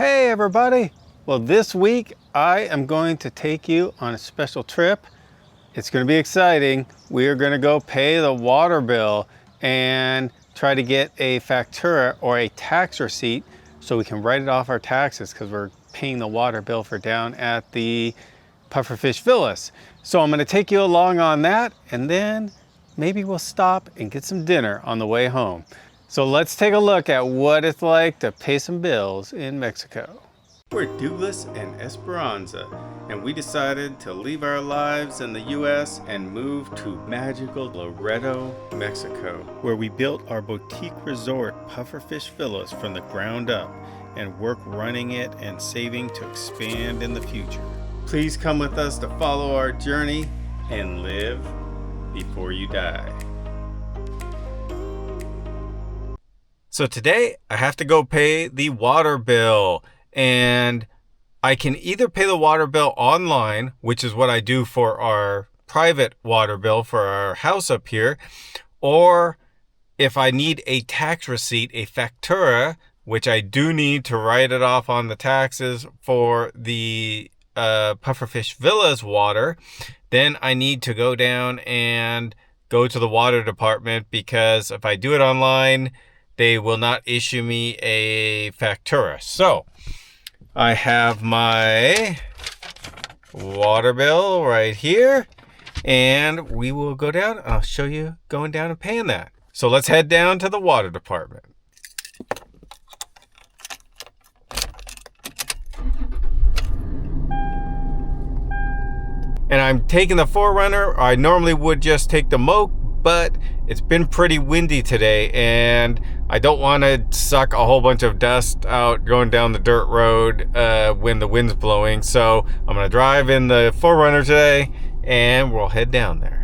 Hey everybody! Well, this week I am going to take you on a special trip. It's going to be exciting. We are going to go pay the water bill and try to get a factura or a tax receipt so we can write it off our taxes because we're paying the water bill for down at the Pufferfish Villas. So I'm going to take you along on that, and then maybe we'll stop and get some dinner on the way home. So let's take a look at what it's like to pay some bills in Mexico. We're Douglas and Esperanza, and we decided to leave our lives in the US and move to magical Loretto, Mexico, where we built our boutique resort Pufferfish Villas from the ground up and work running it and saving to expand in the future. Please come with us to follow our journey and live before you die. So today I have to go pay the water bill, and I can either pay the water bill online, which is what I do for our private water bill for our house up here, or if I need a tax receipt, a factura, which I do need to write it off on the taxes for the Pufferfish Villas water, then I need to go down and go to the water department, because if I do it online, they will not issue me a factura. So I have my water bill right here, and we will go down. I'll show you going down and paying that. So let's head down to the water department. And I'm taking the 4Runner. I normally would just take the Moke, but it's been pretty windy today, and I don't want to suck a whole bunch of dust out going down the dirt road when the wind's blowing. So I'm going to drive in the 4Runner today, and we'll head down there.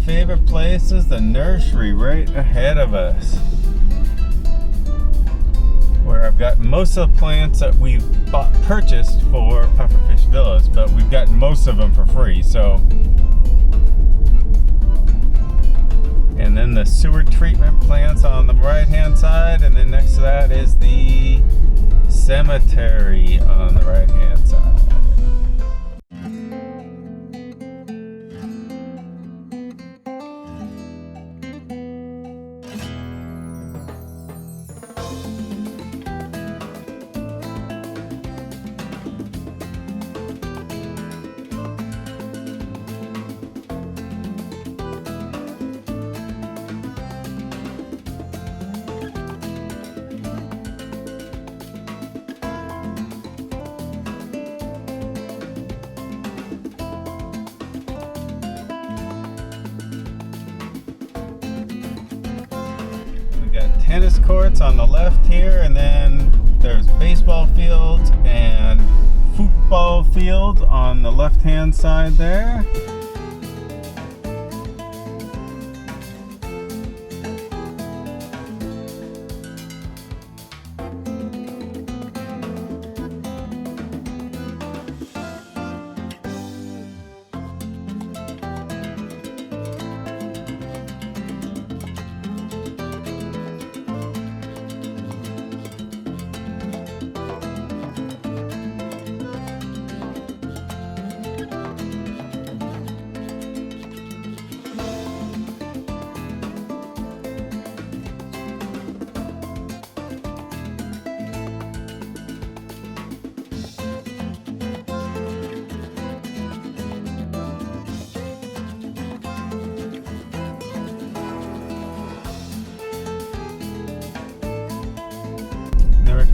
favorite places, the nursery right ahead of us, where I've got most of the plants that we've purchased for Pufferfish Villas, but we've gotten most of them for free. So, and then the sewer treatment plants on the right hand side, and then next to that is the cemetery on the right hand side. Tennis courts on the left here, and then there's baseball fields and football fields on the left hand side there.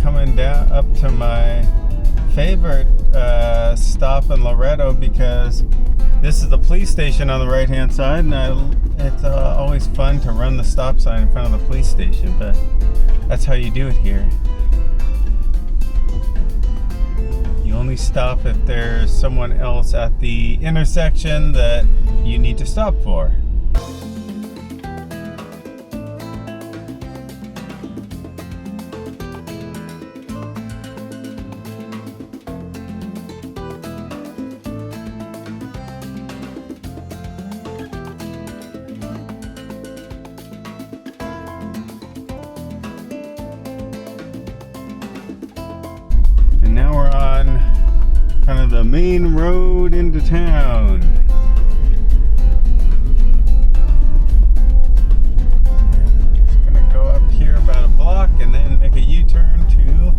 Coming down up to my favorite stop in Loretto, because this is the police station on the right hand side, and it's always fun to run the stop sign in front of the police station, but that's how you do it here. You only stop if there's someone else at the intersection that you need to stop for. Now we're on kind of the main road into town. Just gonna go up here about a block and then make a U-turn to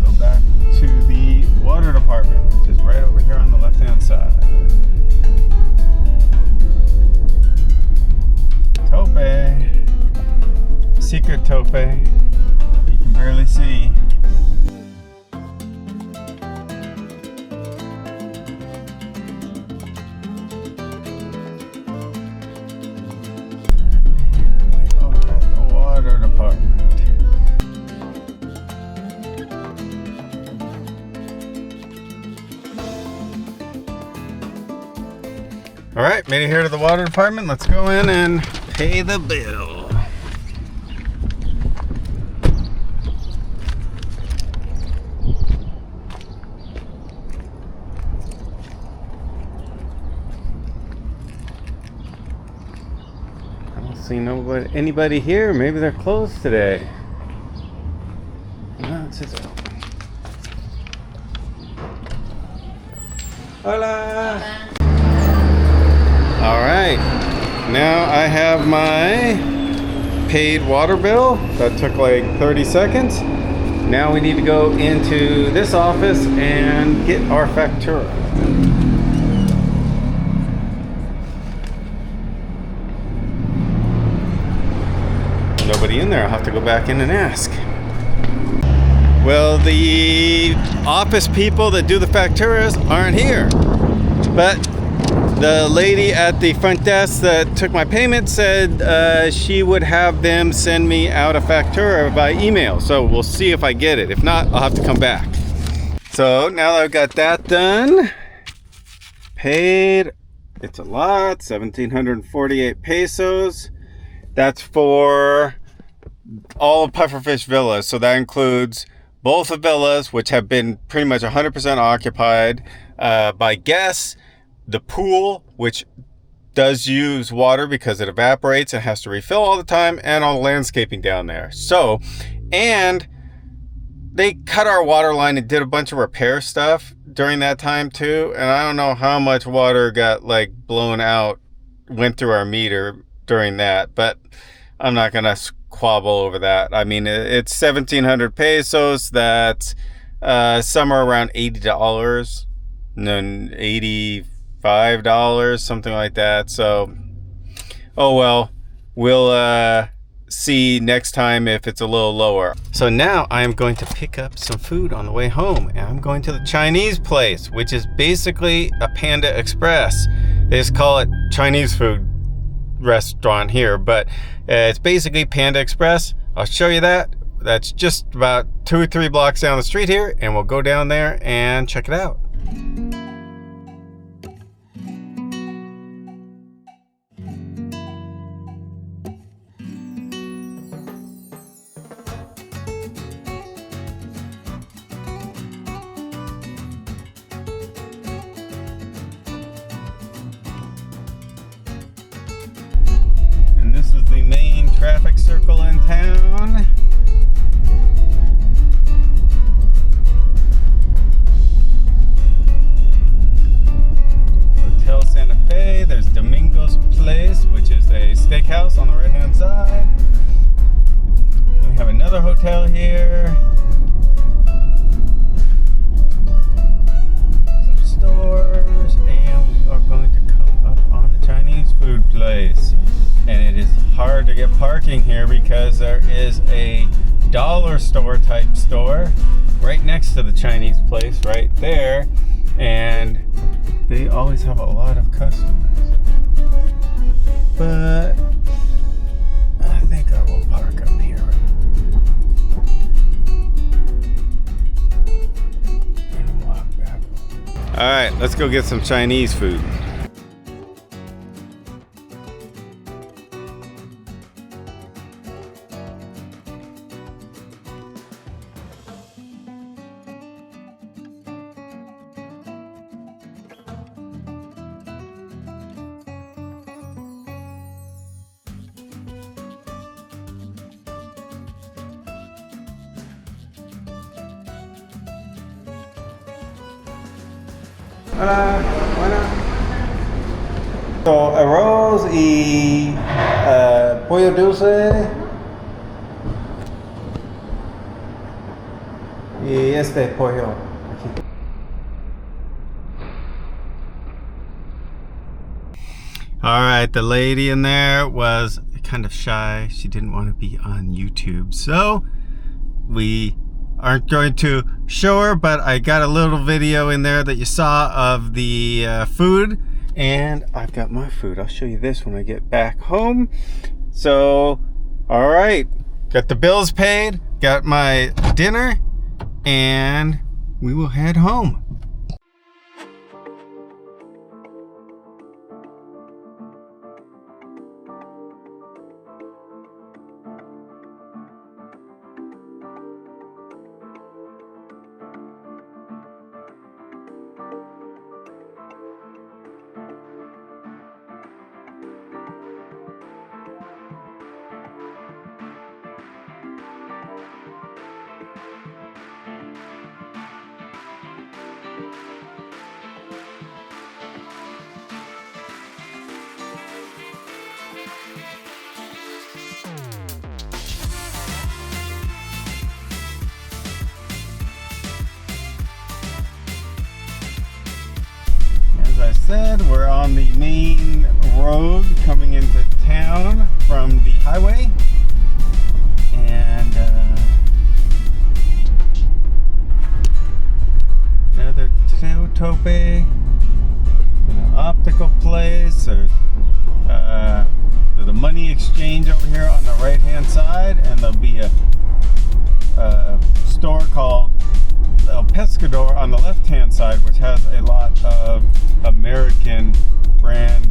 go back to the water department, which is right over here on the left-hand side. Tope. Secret tope. You can barely see. All right, made it here to the water department. Let's go in and pay the bill. I don't see anybody here. Maybe they're closed today. No, it's just open. Hola. All right, now I have my paid water bill. That took like 30 seconds. Now we need to go into this office and get our factura. Nobody in there. I'll have to go back in and ask. Well, the office people that do the facturas aren't here, but the lady at the front desk that took my payment said she would have them send me out a factura by email. So we'll see if I get it. If not, I'll have to come back. So now that I've got that done, paid It's a lot, 1,748 pesos. That's for all of Pufferfish Villas. So that includes both the villas, which have been pretty much 100% occupied by guests, the pool, which does use water because it evaporates and has to refill all the time, and all the landscaping down there. So, and they cut our water line and did a bunch of repair stuff during that time too. And I don't know how much water got like blown out, went through our meter during that, but I'm not going to squabble over that. I mean, it's 1,700 pesos. That's somewhere around $80, and then $85, something like that. So, oh well, we'll see next time if it's a little lower. So now I'm going to pick up some food on the way home, and I'm going to the Chinese place, which is basically a Panda Express. They just call it Chinese food restaurant here, but it's basically Panda Express. I'll show you that. That's just about 2 or 3 blocks down the street here, and we'll go down there and check it out. This is the main traffic circle in town. Hotel Santa Fe. There's Domingo's Place, which is a steakhouse on the right hand side. We have another hotel here. Some stores, and we are going to come up on the Chinese food place. And it is hard to get parking here because there is a dollar store type store right next to the Chinese place right there, and they always have a lot of customers. But I think I will park up here and walk back. All right, let's go get some Chinese food. Hola, buenas. So, arroz y pollo dulce y este pollo aquí. All right, the lady in there was kind of shy. She didn't want to be on YouTube, so we aren't going to show her, but I got a little video in there that you saw of the food, and I've got my food. I'll show you this when I get back home. So, all right, got the bills paid, got my dinner, and we will head home. As I said, we're on the main road coming into town from the highway, and another tope, an optical place. There's the money exchange over here on the right hand side, and there'll be a store called El Pescador on the left hand side, which has a lot of American brand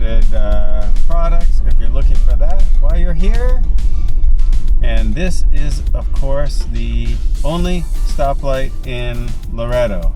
And this is, of course, the only stoplight in Loretto.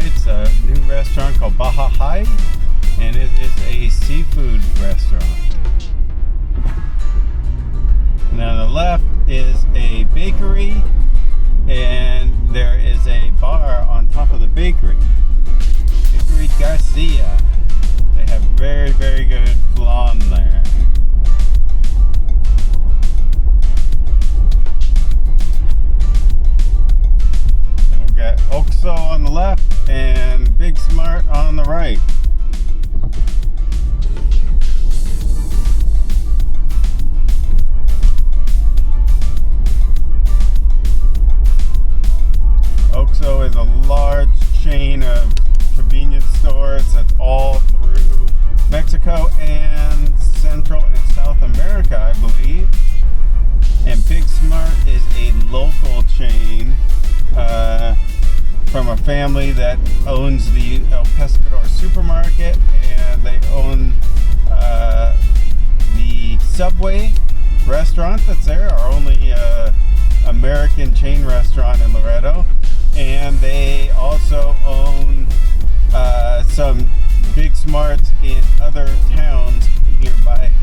It's a new restaurant called Baja Hai, and it is a seafood restaurant. And on the left is a bakery, and there is a bar on top of the bakery. Bakery Garcia. They have very, very good flan there. Then we've got Oxo on the left and Big Smart on the right. Oxo is a large chain of convenience stores that's all through Mexico and Central and South America, I believe. And Big Smart is a local chain from a family that owns the El Pescador supermarket, and they own the Subway restaurant that's there, our only American chain restaurant in Loretto. And they also own some Big Smarts in other towns nearby here.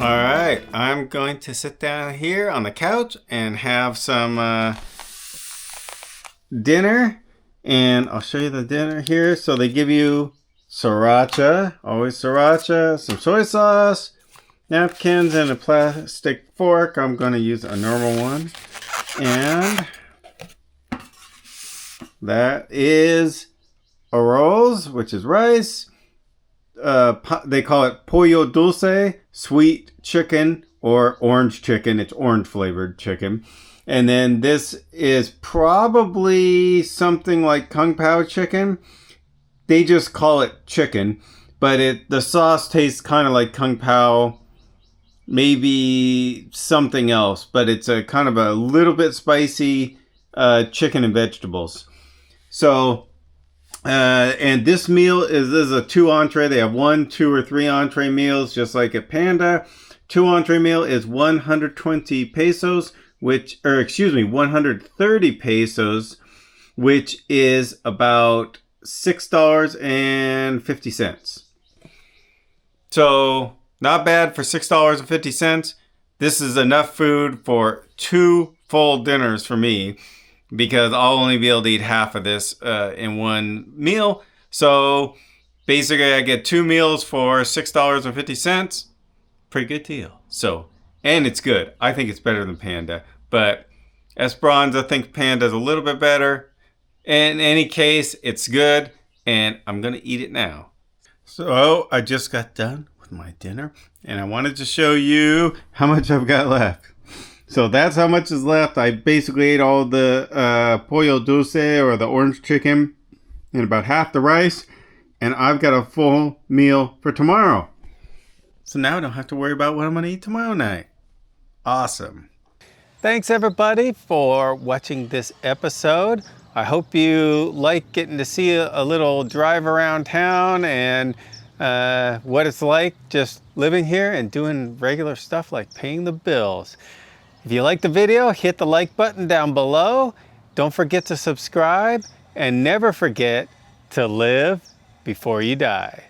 All right, I'm going to sit down here on the couch and have some dinner, and I'll show you the dinner here. So they give you sriracha, always sriracha, some soy sauce, napkins, and a plastic fork. I'm going to use a normal one, and that is arroz, which is rice. They call it pollo dulce, sweet chicken, or orange chicken. It's orange flavored chicken. And then this is probably something like kung pao chicken. They just call it chicken, but the sauce tastes kind of like kung pao, maybe something else, but it's a kind of a little bit spicy chicken and vegetables. So and this meal is a 2 entree. They have 1, 2, or 3 entree meals, just like at Panda. 2 entree meal is 120 pesos, 130 pesos, which is about $6.50. So not bad for $6.50. This is enough food for 2 full dinners for me, because I'll only be able to eat half of this in one meal. So basically I get 2 meals for $6.50. Pretty good deal. So, and it's good. I think it's better than Panda. But Esperanza thinks Panda's a little bit better. In any case, it's good, and I'm going to eat it now. So I just got done with my dinner, and I wanted to show you how much I've got left. So that's how much is left. I basically ate all the pollo dulce, or the orange chicken, and about half the rice. And I've got a full meal for tomorrow. So now I don't have to worry about what I'm going to eat tomorrow night. Awesome. Thanks everybody for watching this episode. I hope you like getting to see a little drive around town and what it's like just living here and doing regular stuff like paying the bills. If you like the video, hit the like button down below. Don't forget to subscribe, and never forget to live before you die.